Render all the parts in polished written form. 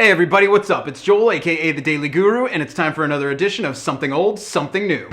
Hey everybody, what's up? It's Joel, aka The Daily Guru, and it's time for another edition of Something Old, Something New.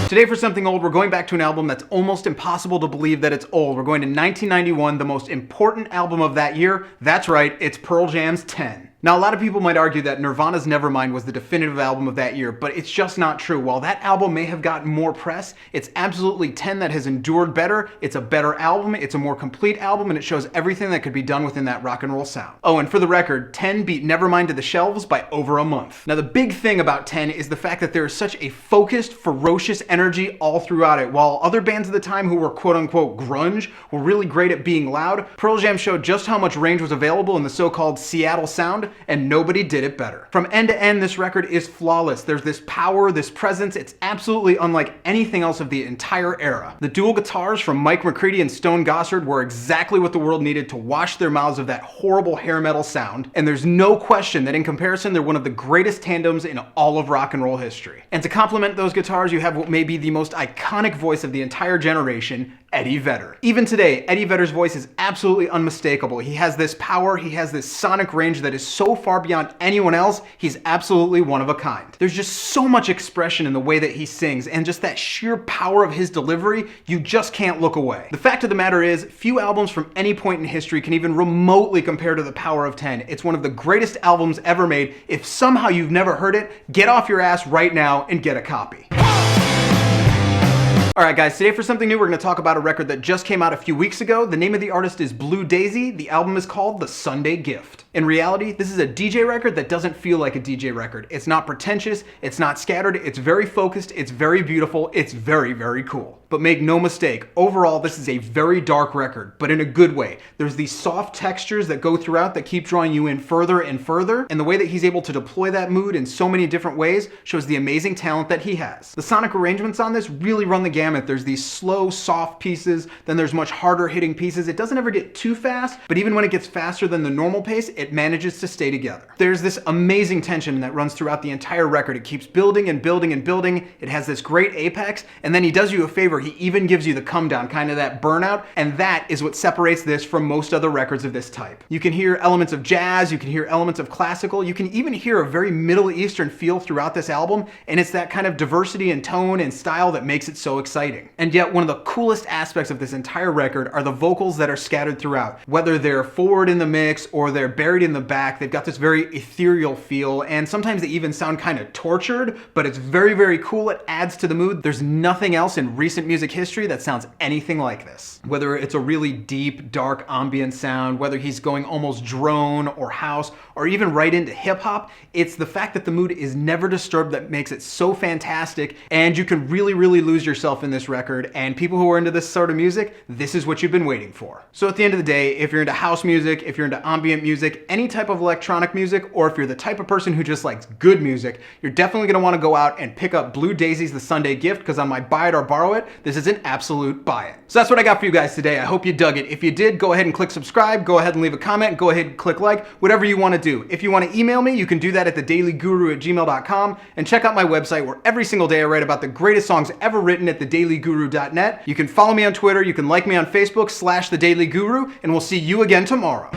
Today for Something Old, we're going back to an album that's almost impossible to believe that it's old. We're going to 1991, the most important album of that year. That's right, it's Pearl Jam's 10. Now, a lot of people might argue that Nirvana's Nevermind was the definitive album of that year, but it's just not true. While that album may have gotten more press, it's absolutely 10 that has endured better. It's a better album, it's a more complete album, and it shows everything that could be done within that rock and roll sound. Oh, and for the record, 10 beat Nevermind to the shelves by over a month. Now, the big thing about 10 is the fact that there is such a focused, ferocious energy all throughout it. While other bands of the time who were quote-unquote grunge were really great at being loud, Pearl Jam showed just how much range was available in the so-called Seattle sound, and nobody did it better. From end to end, this record is flawless. There's this power, this presence, it's absolutely unlike anything else of the entire era. The dual guitars from Mike McCready and Stone Gossard were exactly what the world needed to wash their mouths of that horrible hair metal sound, and there's no question that in comparison, they're one of the greatest tandems in all of rock and roll history. And to complement those guitars, you have what may be the most iconic voice of the entire generation, Eddie Vedder. Even today, Eddie Vedder's voice is absolutely unmistakable. He has this power, he has this sonic range that is so far beyond anyone else, he's absolutely one of a kind. There's just so much expression in the way that he sings, and just that sheer power of his delivery, you just can't look away. The fact of the matter is, few albums from any point in history can even remotely compare to the power of 10. It's one of the greatest albums ever made. If somehow you've never heard it, get off your ass right now and get a copy. Alright guys, today for something new, we're going to talk about a record that just came out a few weeks ago. The name of the artist is Blue Daisy. The album is called The Sunday Gift. In reality, this is a DJ record that doesn't feel like a DJ record. It's not pretentious, it's not scattered, it's very focused, it's very beautiful, it's very, very cool. But make no mistake, overall this is a very dark record, but in a good way. There's these soft textures that go throughout that keep drawing you in further and further, and the way that he's able to deploy that mood in so many different ways shows the amazing talent that he has. The sonic arrangements on this really run the gamut. There's these slow, soft pieces, then there's much harder hitting pieces. It doesn't ever get too fast, but even when it gets faster than the normal pace, it manages to stay together. There's this amazing tension that runs throughout the entire record. It keeps building and building and building. It has this great apex, and then he does you a favor. He even gives you the come down, kind of that burnout, and that is what separates this from most other records of this type. You can hear elements of jazz, you can hear elements of classical, you can even hear a very Middle Eastern feel throughout this album, and it's that kind of diversity in tone and style that makes it so exciting. And yet, one of the coolest aspects of this entire record are the vocals that are scattered throughout. Whether they're forward in the mix or they're buried in the back, they've got this very ethereal feel, and sometimes they even sound kind of tortured, but it's very, very cool. It adds to the mood. There's nothing else in recent music history that sounds anything like this. Whether it's a really deep, dark ambient sound, whether he's going almost drone or house, or even right into hip hop, it's the fact that the mood is never disturbed that makes it so fantastic, and you can really, really lose yourself in this record, and people who are into this sort of music, this is what you've been waiting for. So at the end of the day, if you're into house music, if you're into ambient music, any type of electronic music, or if you're the type of person who just likes good music, you're definitely gonna wanna go out and pick up Blue Daisy's The Sunday Gift, because on my buy it or borrow it, this is an absolute buy it. So that's what I got for you guys today. I hope you dug it. If you did, go ahead and click subscribe, go ahead and leave a comment, go ahead and click like, whatever you wanna do. If you wanna email me, you can do that at thedailyguru@gmail.com, and check out my website where every single day I write about the greatest songs ever written at thedailyguru.net. You can follow me on Twitter, you can like me on Facebook /thedailyguru, and we'll see you again tomorrow.